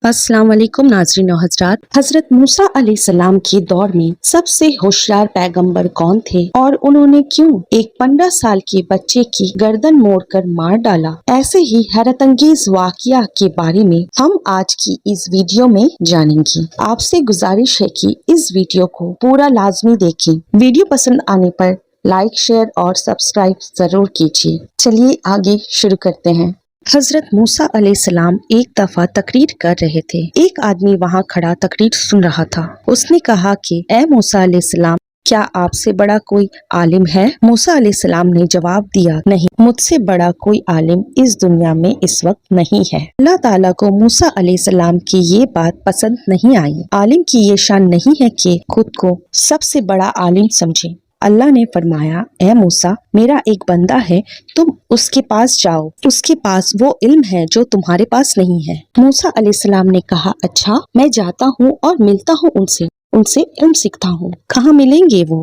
अस्सलाम वालेकुम नाज़रीन और हज़रात। हज़रत मूसा अलैहिस्सलाम के दौर में सबसे होशियार पैगंबर कौन थे और उन्होंने क्यों एक 15 साल के बच्चे की गर्दन मोड़कर मार डाला? ऐसे ही हैरत अंगेज वाक़या के बारे में हम आज की इस वीडियो में जानेंगे। आपसे गुजारिश है कि इस वीडियो को पूरा लाजमी देखें। वीडियो पसंद आने पर लाइक, शेयर और सब्सक्राइब जरूर कीजिए। चलिए आगे शुरू करते हैं। हजरत मूसा अलैहिस्सलाम एक दफा तकरीर कर रहे थे। एक आदमी वहाँ खड़ा तकरीर सुन रहा था। उसने कहा कि ए मूसा अलैहिस्सलाम, क्या आपसे बड़ा कोई आलिम है? मूसा अलैहिस्सलाम ने जवाब दिया, नहीं, मुझसे बड़ा कोई आलिम इस दुनिया में इस वक्त नहीं है। अल्लाह ताला को मूसा अलैहिस्सलाम की ये बात पसंद नहीं आई। आलिम की ये शान नहीं है कि खुद को सबसे बड़ा आलिम समझे। अल्लाह ने फरमाया, ए मूसा, मेरा एक बंदा है, तुम उसके पास जाओ, उसके पास वो इल्म है जो तुम्हारे पास नहीं है। मूसा अलैहिस्सलाम ने कहा, अच्छा, मैं जाता हूँ और मिलता हूँ उनसे इल्म सीखता हूँ। कहाँ मिलेंगे वो?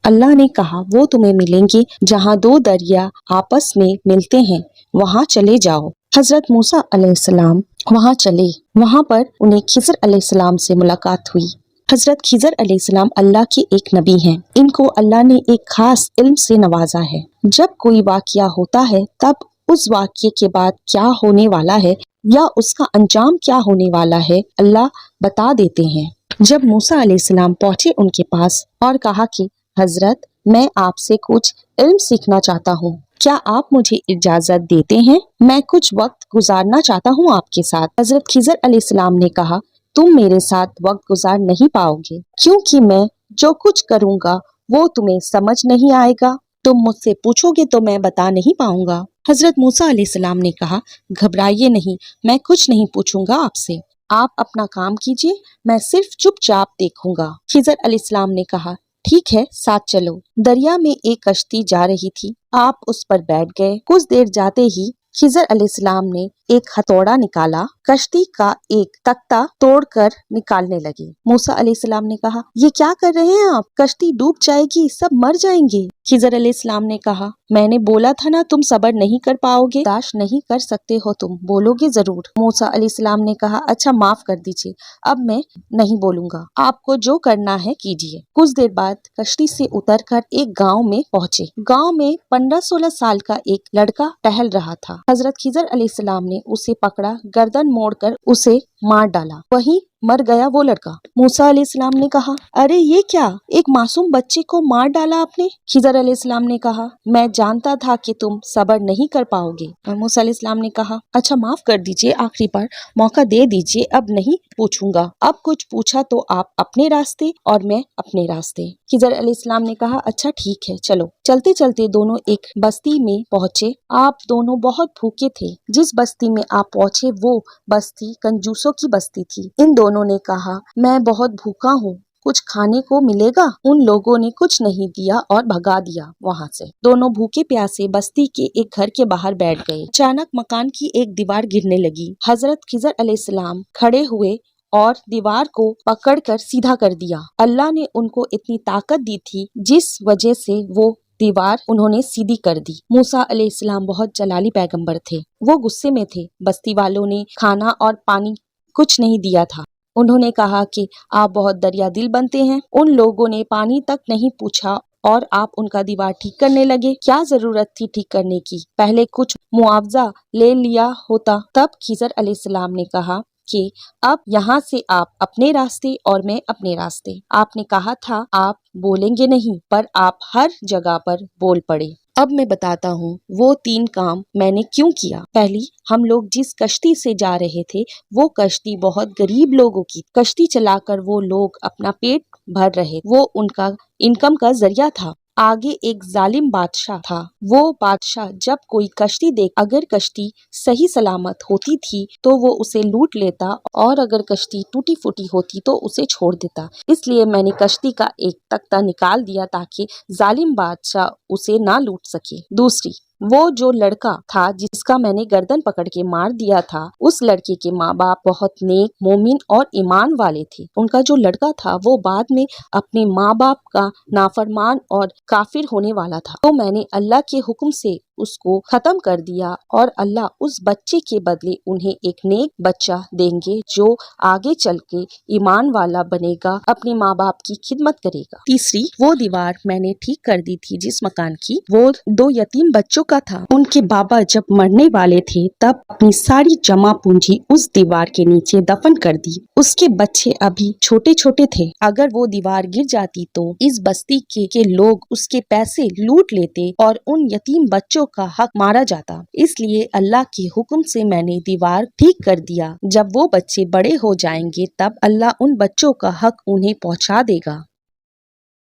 अल्लाह ने कहा, वो तुम्हें मिलेंगे जहाँ दो दरिया आपस में मिलते हैं, वहाँ चले जाओ। हजरत मूसा अलैहिस्सलाम वहाँ चले। वहाँ पर उन्हें खिज़र अलैहिस्सलाम से मुलाकात हुई। हजरत खिज़र अलैहिस्सलाम अल्लाह के एक नबी हैं। इनको अल्लाह ने एक खास इल्म से नवाजा है। जब कोई वाक़या होता है तब उस वाक़ये के बाद क्या होने वाला है या उसका अंजाम क्या होने वाला है, अल्लाह बता देते हैं। जब मूसा अलैहिस्सलाम पहुंचे उनके पास और कहा कि हजरत, मैं आपसे कुछ इल्म सीखना चाहता हूँ, क्या आप मुझे इजाजत देते हैं? मैं कुछ वक्त गुजारना चाहता हूँ आपके साथ। हजरत खिज़र अलैहिस्सलाम ने कहा, तुम मेरे साथ वक्त गुजार नहीं पाओगे, क्योंकि मैं जो कुछ करूँगा वो तुम्हें समझ नहीं आएगा। तुम मुझसे पूछोगे तो मैं बता नहीं पाऊंगा। हजरत मूसा अलैहिस्सलाम ने कहा, घबराइए नहीं, मैं कुछ नहीं पूछूंगा आपसे, आप अपना काम कीजिए, मैं सिर्फ चुपचाप देखूंगा। खिज़र अलैहिस्सलाम ने कहा, ठीक है, साथ चलो। दरिया में एक कश्ती जा रही थी, आप उस पर बैठ गए। कुछ देर जाते ही खिज़र अलैहिस्सलाम ने एक हथौड़ा निकाला, कश्ती का एक तख्ता तोड़कर निकालने लगे। मूसा अलैहिस्सलाम ने कहा, ये क्या कर रहे हैं आप? कश्ती डूब जाएगी, सब मर जाएंगे। खिज़र अलैहिस्सलाम ने कहा, मैंने बोला था ना, तुम सब्र नहीं कर पाओगे, बर्दाश्त नहीं कर सकते हो, तुम बोलोगे जरूर। मूसा अलैहिस्सलाम ने कहा, अच्छा, माफ कर दीजिए, अब मैं नहीं बोलूंगा, आपको जो करना है कीजिए। कुछ देर बाद कश्ती से उतरकर एक गांव में पहुंचे। गांव में 15-16 साल का एक लड़का टहल रहा था। हजरत खिज़र अलैहिस्सलाम ने उसे पकड़ा, गर्दन मोड़कर उसे मार डाला। वहीं मर गया वो लड़का। मूसा अलैहिस्सलाम ने कहा, अरे ये क्या, एक मासूम बच्चे को मार डाला आपने? खिज़र अलैहिस्सलाम ने कहा, मैं जानता था कि तुम सब्र नहीं कर पाओगे। मूसा अलैहिस्सलाम ने कहा, अच्छा, माफ कर दीजिए, आखिरी बार मौका दे दीजिए, अब नहीं पूछूंगा। अब कुछ पूछा तो आप अपने रास्ते और मैं अपने रास्ते। खिज़र अलैहिस्सलाम ने कहा, अच्छा ठीक है, चलो। चलते चलते दोनों एक बस्ती में पहुंचे। आप दोनों बहुत भूखे थे। जिस बस्ती में आप पहुंचे वो बस्ती कंजूसों की बस्ती थी। इन दोनों ने कहा, मैं बहुत भूखा हूँ, कुछ खाने को मिलेगा? उन लोगों ने कुछ नहीं दिया और भगा दिया वहाँ से। दोनों भूखे प्यासे बस्ती के एक घर के बाहर बैठ गए। अचानक मकान की एक दीवार गिरने लगी। हजरत खिज़र अलैहिस्सलाम खड़े हुए और दीवार को पकड़कर सीधा कर दिया। अल्लाह ने उनको इतनी ताकत दी थी जिस वजह से वो दीवार उन्होंने सीधी कर दी। मूसा अलैहिस्सलाम बहुत जलाली पैगंबर थे। वो गुस्से में थे। बस्ती वालों ने खाना और पानी कुछ नहीं दिया था। उन्होंने कहा कि आप बहुत दरिया दिल बनते हैं। उन लोगों ने पानी तक नहीं पूछा और आप उनका दीवार ठीक करने लगे। क्या जरूरत थी ठीक करने की? पहले कुछ मुआवजा ले लिया होता। तब खिज़र अलैहिस्सलाम ने कहा कि अब यहाँ से आप अपने रास्ते और मैं अपने रास्ते। आपने कहा था आप बोलेंगे नहीं, पर आप हर जगह पर बोल पड़े। अब मैं बताता हूँ वो 3 काम मैंने क्यों किया। पहली, हम लोग जिस कश्ती से जा रहे थे वो कश्ती बहुत गरीब लोगों की। कश्ती चलाकर वो लोग अपना पेट भर रहे, वो उनका इनकम का जरिया था। आगे एक जालिम बादशाह था। वो बादशाह जब कोई कश्ती देख, अगर कश्ती सही सलामत होती थी तो वो उसे लूट लेता और अगर कश्ती टूटी फूटी होती तो उसे छोड़ देता। इसलिए मैंने कश्ती का एक तख्ता निकाल दिया ताकि जालिम बादशाह उसे ना लूट सके। दूसरी, वो जो लड़का था जिसका मैंने गर्दन पकड़ के मार दिया था, उस लड़के के माँ बाप बहुत नेक, मोमिन और ईमान वाले थे। उनका जो लड़का था वो बाद में अपने माँ बाप का नाफरमान और काफिर होने वाला था। तो मैंने अल्लाह के हुक्म से اس کو ختم کر دیا اور اللہ اس بچے کے بدلے انہیں ایک نیک بچہ دیں گے جو آگے چل کے ایمان والا بنے گا، اپنے ماں باپ کی خدمت کرے گا۔ تیسری، وہ دیوار میں نے ٹھیک کر دی تھی جس مکان کی، وہ 2 یتیم بچوں کا تھا۔ ان کے بابا جب مرنے والے تھے تب اپنی ساری جمع پونجی اس دیوار کے نیچے دفن کر دی۔ اس کے بچے ابھی چھوٹے چھوٹے تھے، اگر وہ دیوار گر جاتی تو اس بستی کے لوگ اس کے پیسے لوٹ لیتے اور ان یتیم بچوں کا حق مارا جاتا، اس لیے اللہ کے حکم سے میں نے دیوار ٹھیک کر دیا۔ جب وہ بچے بڑے ہو جائیں گے تب اللہ ان بچوں کا حق انہیں پہنچا دے گا۔